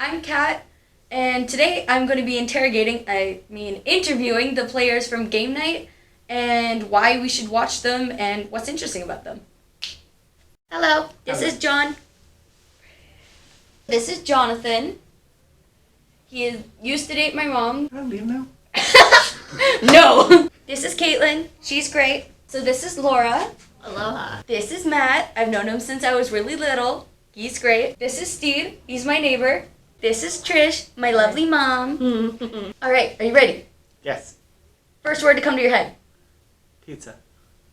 I'm Kat, and today I'm going to be interviewing the players from Game Night and why we should watch them and what's interesting about them. Hello, this is John. This is Jonathan. He used to date my mom. I leave now. No! This is Caitlin. She's great. So this is Laura. Aloha. This is Matt. I've known him since I was really little. He's great. This is Steve. He's my neighbor. This is Trish, my lovely mom. All right, are you ready? Yes. First word to come to your head. Pizza.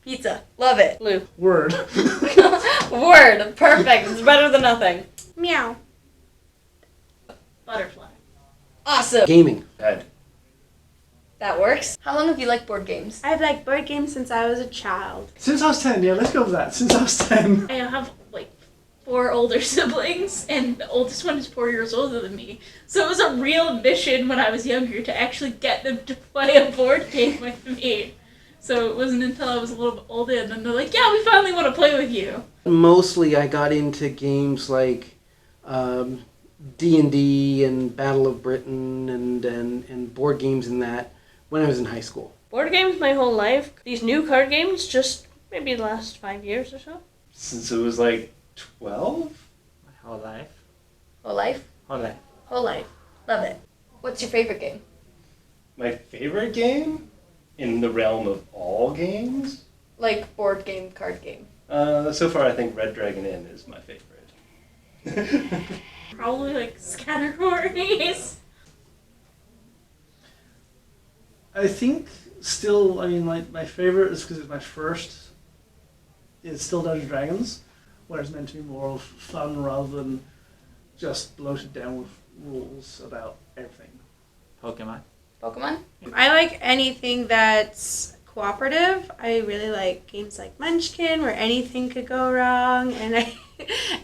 Pizza. Love it. Blue. Word. Word. Perfect. It's better than nothing. Meow. Butterfly. Awesome. Gaming. Head. That works. How long have you liked board games? I've liked board games since I was a child. Since I was 10, yeah, let's go with that. Since I was 10. I have like 4 older siblings, and the oldest one is 4 years older than me. So it was a real mission when I was younger to actually get them to play a board game with me. So it wasn't until I was a little bit older, and then they're like, "Yeah, we finally want to play with you." Mostly I got into games like D&D and Battle of Britain and board games and that when I was in high school. Board games my whole life. These new card games just maybe the last 5 years or so. Since it was like 12? My whole life. Whole life? Whole life. Whole life. Love it. What's your favorite game? My favorite game in the realm of all games? Like board game, card game. So far I think Red Dragon Inn is my favorite. Probably like Scattergories. I think still, my favorite is because it's my first. It's still Dungeons and Dragons, where it's meant to be more of fun rather than just bloated down with rules about everything. Pokemon. Pokemon? I like anything that's cooperative. I really like games like Munchkin where anything could go wrong, and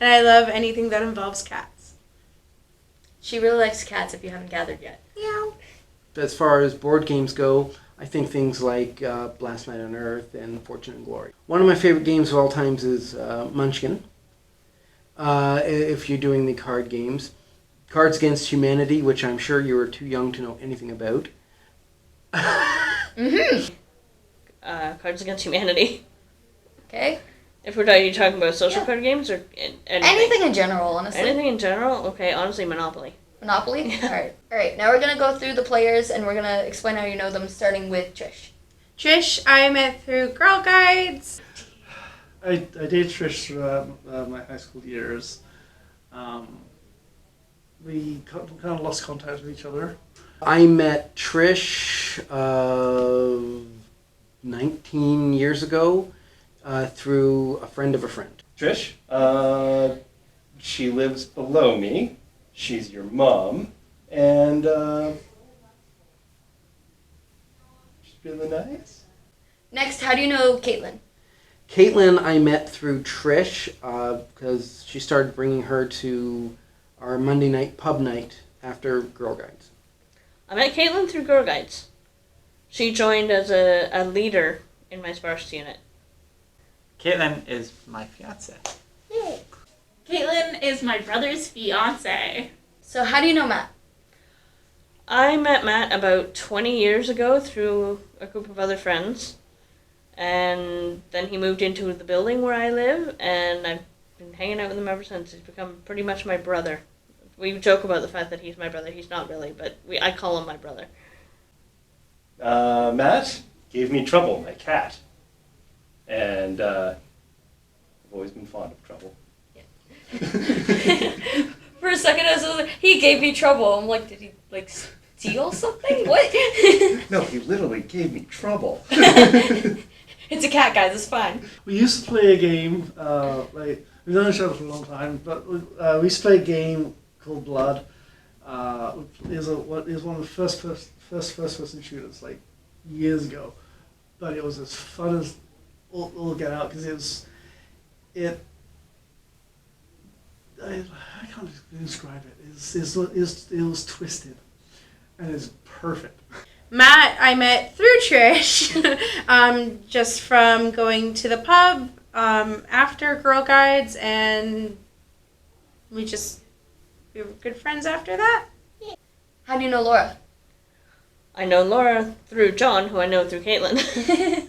I love anything that involves cats. She really likes cats if you haven't gathered yet. Meow. As far as board games go, I think things like Last Night on Earth and Fortune and Glory. One of my favorite games of all times is Munchkin. If you're doing the card games. Cards Against Humanity, which I'm sure you were too young to know anything about. Cards Against Humanity. Okay. If we're talking about social Yeah. card games or anything? Anything in general, honestly. Anything in general? Okay, honestly, Monopoly. Monopoly? Alright. Alright, now we're going to go through the players and we're going to explain how you know them, starting with Trish. Trish, I met through Girl Guides. I dated Trish throughout my high school years. We kind of lost contact with each other. I met Trish 19 years ago through a friend of a friend. Trish, she lives below me. She's your mom. And she's really nice. Next, how do you know Caitlin? Caitlin I met through Trish because she started bringing her to our Monday night pub night after Girl Guides. I met Caitlin through Girl Guides. She joined as a leader in my sparse unit. Caitlin is my fiance. Yay. Caitlin is my brother's fiance. So how do you know Matt? I met Matt about 20 years ago through a group of other friends. And then he moved into the building where I live, and I've been hanging out with him ever since. He's become pretty much my brother. We joke about the fact that he's my brother. He's not really, but I call him my brother. Matt gave me Trouble, my cat. And I've always been fond of Trouble. For a second, I was like, he gave me trouble. I'm like, did he, steal something? What? No, he literally gave me trouble. It's a cat, guys. It's fine. We used to play a game, we've known each other for a long time, but we used to play a game called Blood. It was one of the first person shooters, years ago. But it was as fun as all get out, because I can't describe it. It was twisted, and it's perfect. Matt, I met through Trish, just from going to the pub after Girl Guides, and we just we were good friends after that. How do you know Laura? I know Laura through John, who I know through Caitlin.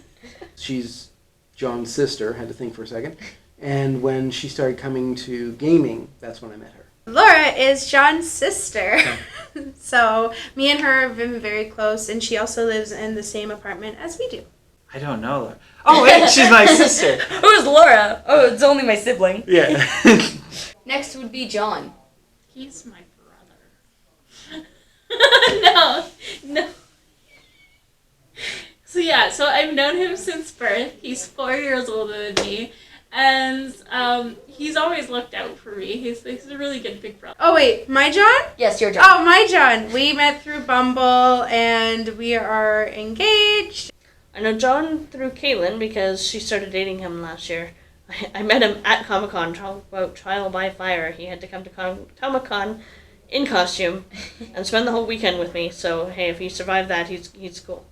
She's John's sister, had to think for a second. And when she started coming to gaming, that's when I met her. Laura is John's sister. So me and her have been very close, and she also lives in the same apartment as we do. I don't know her. Oh wait, she's my sister. Who's Laura? Oh, it's only my sibling. Yeah. Next would be John. He's my brother. No. So yeah, so I've known him since birth. He's 4 years older than me. And he's always looked out for me. He's a really good big brother. Oh wait, my John? Yes, your John. Oh, my John. We met through Bumble, and we are engaged. I know John through Caitlin because she started dating him last year. I met him at Comic-Con, talk about Trial by Fire. He had to come to Comic-Con in costume and spend the whole weekend with me. So, hey, if he survived that, he's cool.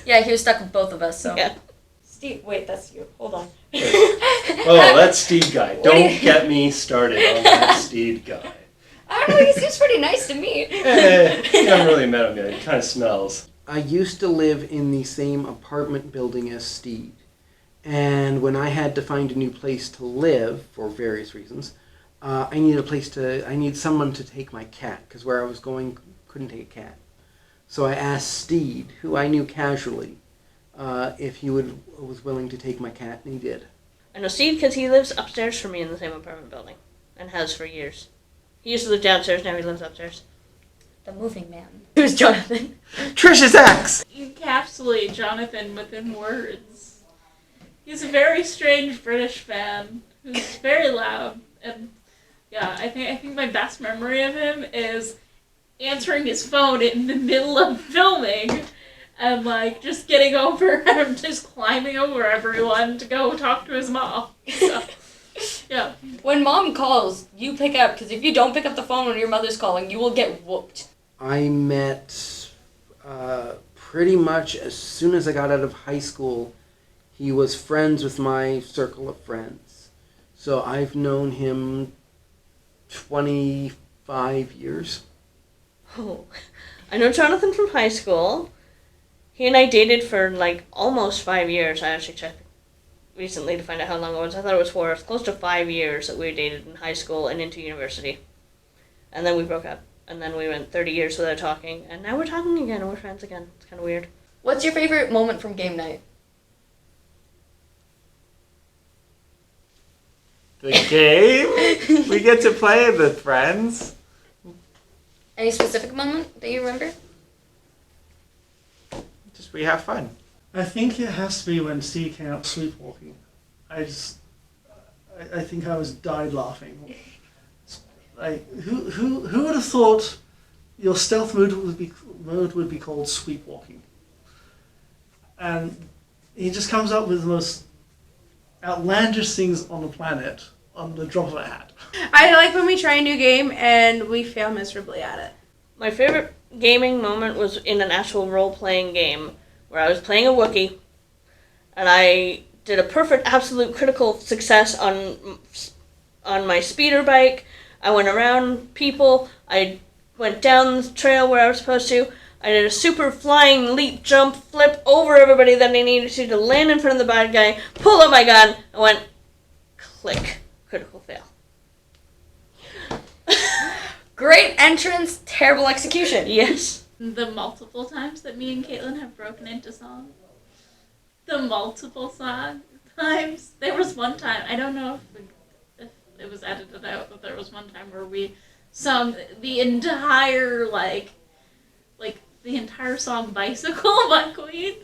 Yeah, he was stuck with both of us, so. Yeah. Steve, wait, that's you. Hold on. Oh, that Steed guy. What do Don't you- get me started on that Steed guy. I don't know, he seems pretty nice to me. I haven't really met him yet. He kind of smells. I used to live in the same apartment building as Steve. And when I had to find a new place to live, for various reasons, I needed someone to take my cat, because where I was going couldn't take a cat. So I asked Steve, who I knew casually, if he was willing to take my cat, and he did. I know Steve because he lives upstairs from me in the same apartment building and has for years. He used to live downstairs, now he lives upstairs. The moving man. Who's Jonathan? Trish's ex! Encapsulate Jonathan within words. He's a very strange British man who's very loud, and yeah, I think my best memory of him is answering his phone in the middle of filming and like just getting over and just climbing over everyone to go talk to his mom. So, yeah. When mom calls, you pick up, because if you don't pick up the phone when your mother's calling, you will get whooped. I met pretty much as soon as I got out of high school. He was friends with my circle of friends. So I've known him 25 years. Oh, I know Jonathan from high school. He and I dated for like almost 5 years. I actually checked recently to find out how long it was. I thought it was 4. It's close to 5 years that we dated in high school and into university. And then we broke up. And then we went 30 years without talking. And now we're talking again and we're friends again. It's kind of weird. What's your favorite moment from game night? The game? We get to play with friends. Any specific moment that you remember? Just we have fun. I think it has to be when Steve came out sleepwalking. I think I was died laughing. Like who would have thought your stealth mode would be called sleepwalking? And he just comes up with the most outlandish things on the planet on the drop of a hat. I like when we try a new game and we fail miserably at it. My favorite gaming moment was in an actual role-playing game where I was playing a Wookiee and I did a perfect absolute critical success on my speeder bike. I went around people, I went down the trail where I was supposed to, I did a super flying leap jump flip over everybody that I needed to land in front of the bad guy, pull out my gun, and went click, critical fail. Great entrance, terrible execution. Yes. The multiple times that me and Caitlin have broken into song. The multiple times. There was one time, I don't know if it was edited out, but there was one time where we sung the entire, like the entire song Bicycle by Queen.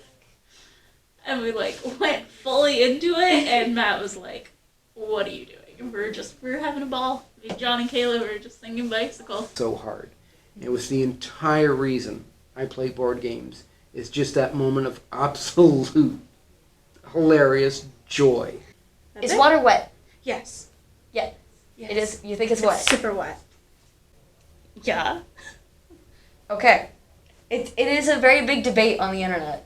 And we, went fully into it, and Matt was like, what are you doing? And we were having a ball. Me, John and Kayla were just singing Bicycle. So hard. It was the entire reason I play board games. It's just that moment of absolute hilarious joy. That's Is it? water wet? Yes. Yeah. Yes. It is. You think it's It's wet? super wet. Yeah. Okay. It is a very big debate on the internet.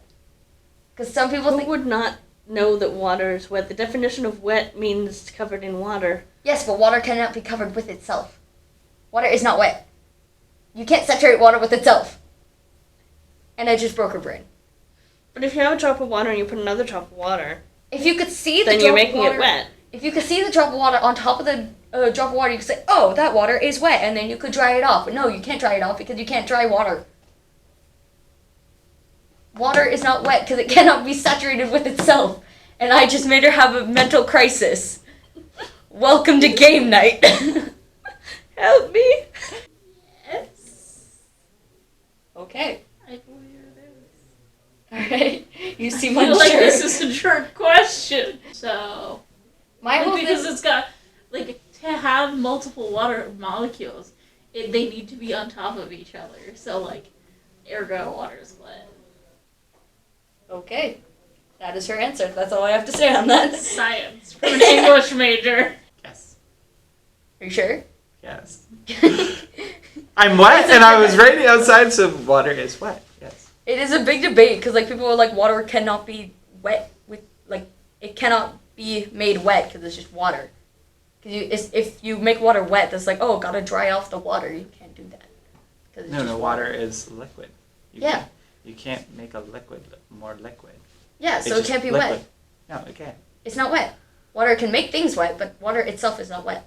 Because some people Who think... would not know that water is wet? The definition of wet means covered in water. Yes, but water cannot be covered with itself. Water is not wet. You can't saturate water with itself. And I just broke her brain. But if you have a drop of water and you put another drop of water, If you could see the then drop you're of making water, it wet. If you could see the drop of water on top of the drop of water, you could say, oh, that water is wet, and then you could dry it off. But no, you can't dry it off because you can't dry water. Water is not wet because it cannot be saturated with itself. And I just made her have a mental crisis. Welcome to game night. Help me. Yes. Okay. I believe it is. Alright. You I seem feel like unsure. this is a trick question. So, My whole because thing, it's got, like, to have multiple water molecules, they need to be on top of each other. So, like, ergo, water is wet. okay. That is her answer. That's all I have to say on that. Science from an English major. Yes. Are you sure? Yes. I'm wet and I was raining outside, so water is wet. Yes. It is a big debate because like people are like water cannot be wet with like it cannot be made wet because it's just water. Because if you make water wet, that's like oh gotta dry off the water. You can't do that. 'Cause it's No, just water is liquid. Yeah. You can't make a liquid more liquid. Yeah, It's so it just can't be liquid. wet. No, it can't. It's not wet. Water can make things wet, but water itself is not wet.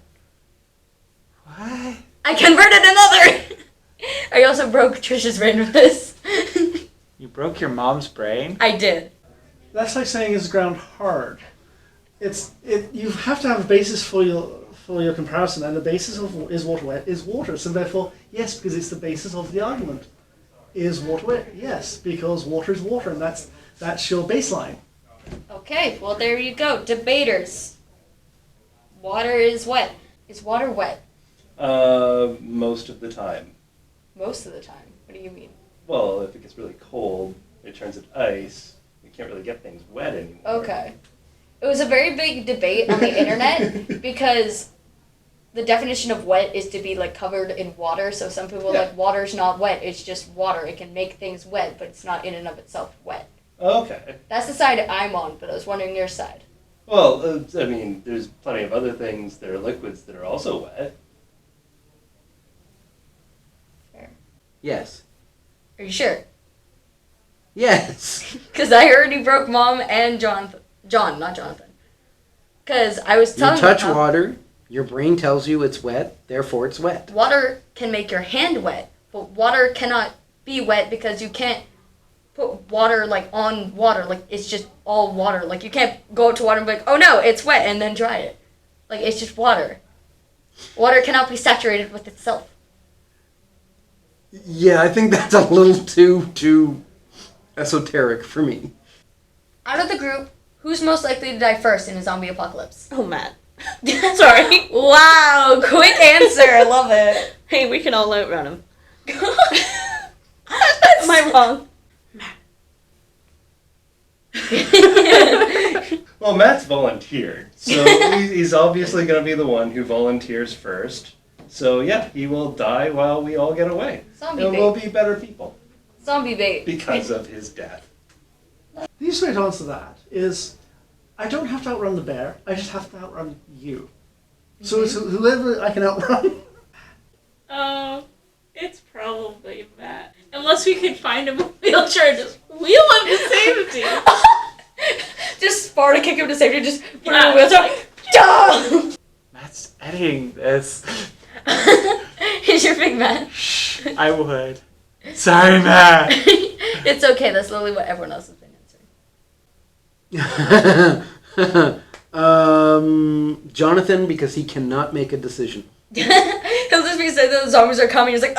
What? I converted another. I also broke Trisha's brain with this. You broke your mom's brain? I did. That's like saying is the ground hard. You have to have a basis for your comparison, and the basis of is water wet is water. So therefore, yes, because it's the basis of the argument. Is water wet? Yes, because water is water, and that's your baseline. Okay, well there you go. Debaters. Water is wet. Is water wet? Most of the time. Most of the time. What do you mean? Well, if it gets really cold, it turns into ice. You can't really get things wet anymore. Okay. It was a very big debate on the internet because the definition of wet is to be like covered in water. So some people are Yeah. like water's not wet, it's just water. It can make things wet, but it's not in and of itself wet. Okay. That's the side I'm on, but I was wondering your side. Well, I mean, there's plenty of other things that are liquids that are also wet. Yes. Are you sure? Yes. Because I already broke Mom and Jonathan. John, not Jonathan. Because I was You telling touch them how water, your brain tells you it's wet, therefore it's wet. water can make your hand wet, but water cannot be wet because you can't put water like on water. Like it's just all water. Like you can't go up to water and be like, oh no, it's wet, and then dry it. Like it's just water. Water cannot be saturated with itself. Yeah, I think that's a little too esoteric for me. Out of the group, who's most likely to die first in a zombie apocalypse? Oh, Matt. Sorry. Wow, quick answer. I love it. Hey, we can all outrun him. Am I wrong? Well, Matt's volunteered, so he's obviously going to be the one who volunteers first. So yeah, he will die while we all get away. Zombie And we'll bait. be better people Zombie bait. because of his death. The easiest way to answer that is, I don't have to outrun the bear. I just have to outrun you. So it's whoever I can outrun. It's probably Matt. Unless we could find him a wheelchair and just wheel him to safety. Just Sparta kick him to safety. Just put him in Yeah, a wheelchair. like- Duh! Matt's editing this. He's your big man. I would. Sorry, Matt. It's okay. That's literally what everyone else has been answering. Jonathan, because he cannot make a decision. He'll just be saying that the zombies are coming. He's like,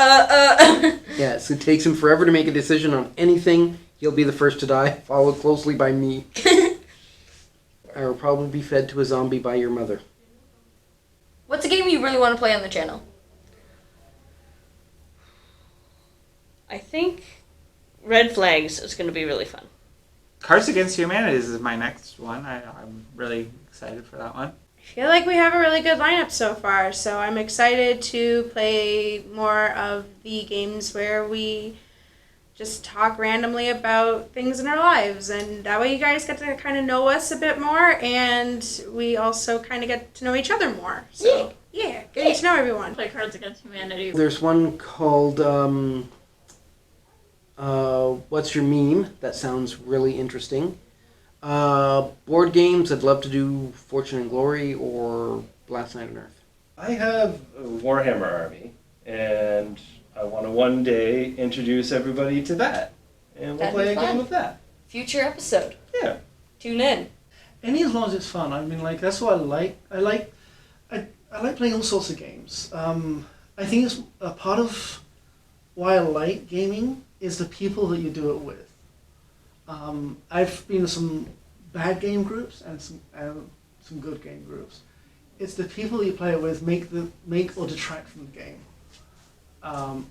Yes, it takes him forever to make a decision on anything. He'll be the first to die, followed closely by me. I will probably be fed to a zombie by your mother. What's a game you really want to play on the channel? I think Red Flags is going to be really fun. Cards Against Humanity is my next one. I'm really excited for that one. I feel like we have a really good lineup so far, so I'm excited to play more of the games where we just talk randomly about things in our lives, and that way you guys get to kind of know us a bit more, and we also kind of get to know each other more. So, yeah, get to know everyone. Play Cards Against Humanity. There's one called What's Your Meme? That sounds really interesting. Board games, I'd love to do Fortune and Glory or Last Night on Earth. I have a Warhammer army, and I want to one day introduce everybody to that, and we'll That'd play be a game fun. of that. Future episode. Yeah. Tune in. Any as long as it's fun. I mean, like that's what I like. I like playing all sorts of games. I think it's a part of why I like gaming is the people that you do it with. I've been in some bad game groups and some good game groups. It's the people that you play it with make or detract from the game,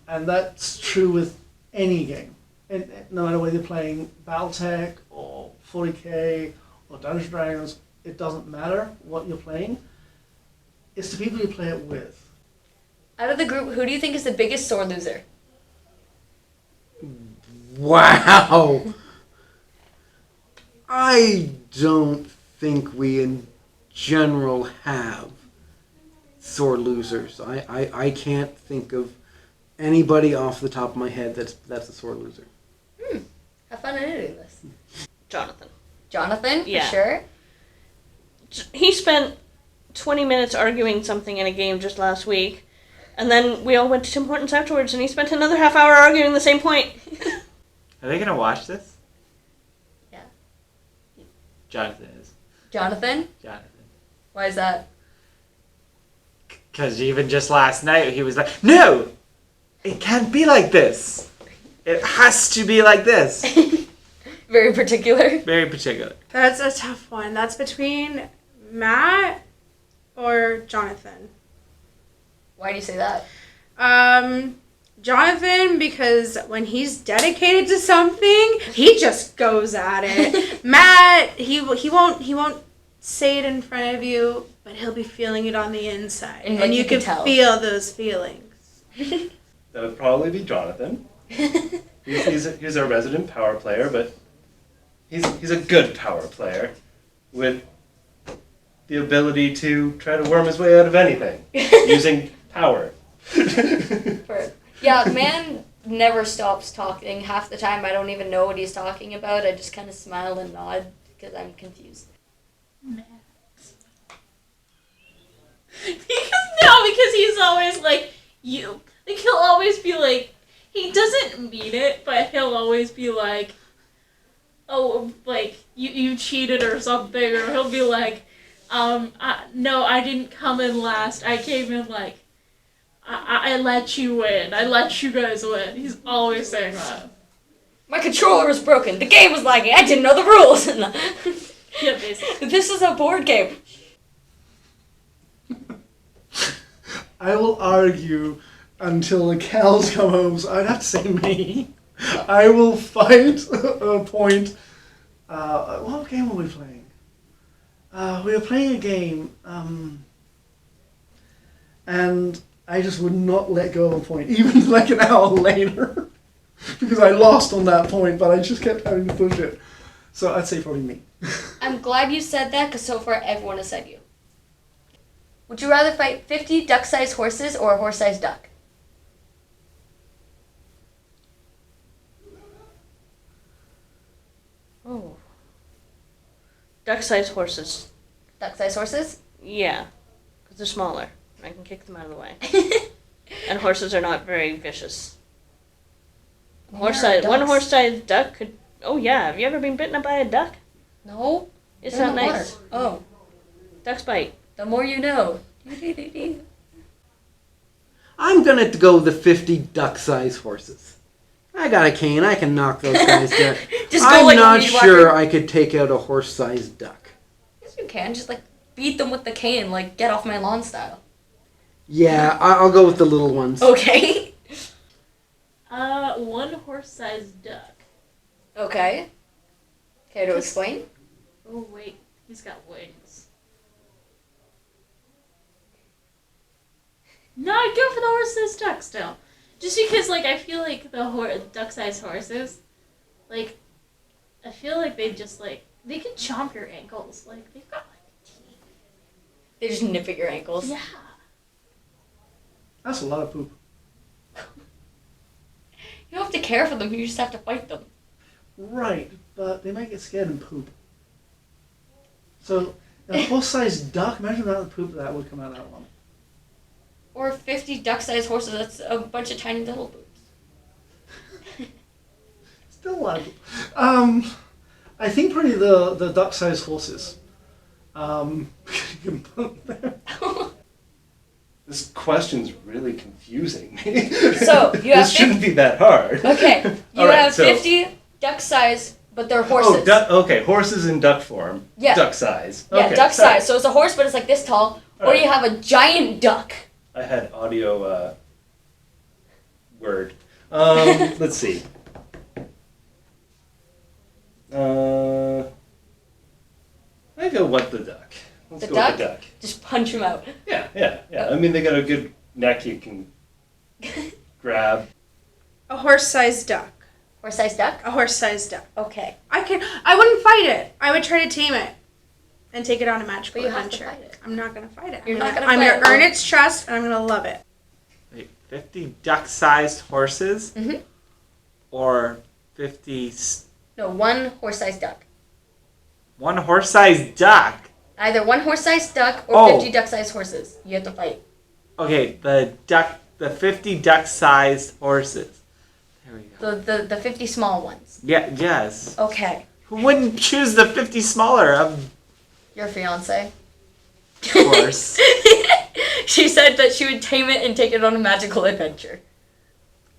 and that's true with any game. And no matter whether you're playing BattleTech or 40K or Dungeons & Dragons, it doesn't matter what you're playing. It's the people you play it with. Out of the group, who do you think is the biggest sore loser? Wow! I don't think we in general have sore losers. I can't think of anybody off the top of my head that's a sore loser. Have fun editing this. Jonathan. Jonathan, Yeah. for sure. He spent 20 minutes arguing something in a game just last week, and then we all went to Tim Hortons afterwards, and he spent another half hour arguing the same point. Are they gonna watch this? Yeah. Jonathan is. Jonathan, Jonathan. why is that? Because even just last night he was like, no! It can't be like this! It has to be like this! Very particular. Very particular. That's a tough one. That's between Matt or Jonathan. Why do you say that? Jonathan, because when he's dedicated to something, he just goes at it. Matt, he won't say it in front of you, but he'll be feeling it on the inside, And, and, like, you you can can tell. feel those feelings. That would probably be Jonathan. He's our resident power player, but he's a good power player with the ability to try to worm his way out of anything using power. Yeah, man never stops talking. Half the time I don't even know what he's talking about. I just kind of smile and nod because I'm confused. Because he's always like, you. Like, he'll always be like, he doesn't mean it, but he'll always be like, oh, like, you cheated or something, or he'll be like, no, I didn't come in last. I came in like, I let you win. I let you guys win. He's always saying that. My controller was broken. The game was lagging. I didn't know the rules. Yeah, basically. This is a board game. I will argue until the cows come home, so I'd have to say me. I will fight a point. What game were we playing? We were playing a game, and I just would not let go of a point, even like an hour later, because I lost on that point, but I just kept having to push it. So I'd say probably me. I'm glad you said that because so far everyone has said you. Would you rather fight 50 duck-sized horses or a horse-sized duck? Oh. Duck-sized horses. Duck-sized horses? Yeah, because they're smaller. I can kick them out of the way. And horses are not very vicious. One ducks. horse-sized duck could... Oh yeah, have you ever been bitten by a duck? No. It's They're not in the nice. water. Oh, Ducks bite. the more you know. I'm gonna go the 50 duck-sized horses. I got a cane. I can knock those guys down. Just go I'm like a not weed sure whacker. I could take out a horse-sized duck. Yes, you can. Just like beat them with the cane, like get off my lawn style. Yeah, I'll go with the little ones. Okay. One horse-sized duck. Okay. Care to explain? Oh wait, he's got wings. No, I'd go for the horse-sized duck still. Just because, like, I feel like the duck-sized horses, like, I feel like they just, like, they can chomp your ankles. Like, they've got, like, teeth. They just nip at your ankles. Yeah. That's a lot of poop. You don't have to care for them. You just have to fight them. Right, but they might get scared and poop. So, a horse-sized duck, imagine the amount of poop that would come out of that one. Or 50 duck-sized horses. That's a bunch of tiny little boots. Still a lot of poop. I think probably the duck-sized horses. You can put them there. This question's really confusing me. So, you have this shouldn't be that hard. Okay, you All right, have so- 50 duck size, but they're horses. Okay, horses in duck form. Yeah. Duck size. Yeah, Okay, duck sorry. size. So it's a horse, but it's like this tall. Or Alright. you have a giant duck. I had audio word. Let's see. I go what the duck. Let's The go duck? with the duck. Just punch him out. Yeah. I mean, they got a good neck you can grab. A horse-sized duck. Horse-sized duck? A horse-sized duck. Okay. I wouldn't fight it. I would try to tame it and take it on a magical But you have to adventure. fight it. I'm not gonna fight it. You're I'm not gonna, gonna I'm fight gonna it. earn its trust and I'm gonna love it. Wait, 50 duck-sized horses? Mhm. Or 50... No, one horse-sized duck. One horse-sized duck? Either one horse-sized duck or Oh. 50 duck-sized horses. You have to fight. Okay, the 50 duck-sized horses. There we go. The 50 small ones. Yeah, yes. Okay. Who wouldn't choose the 50 smaller, of Your fiance. course? She said that she would tame it and take it on a magical adventure.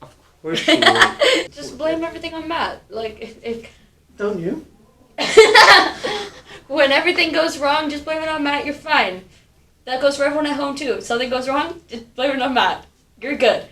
Of course she would. Just blame everything on Matt. Like, if Don't you? when everything goes wrong, just blame it on Matt. You're fine. That goes for everyone at home too. If something goes wrong, just blame it on Matt. You're good.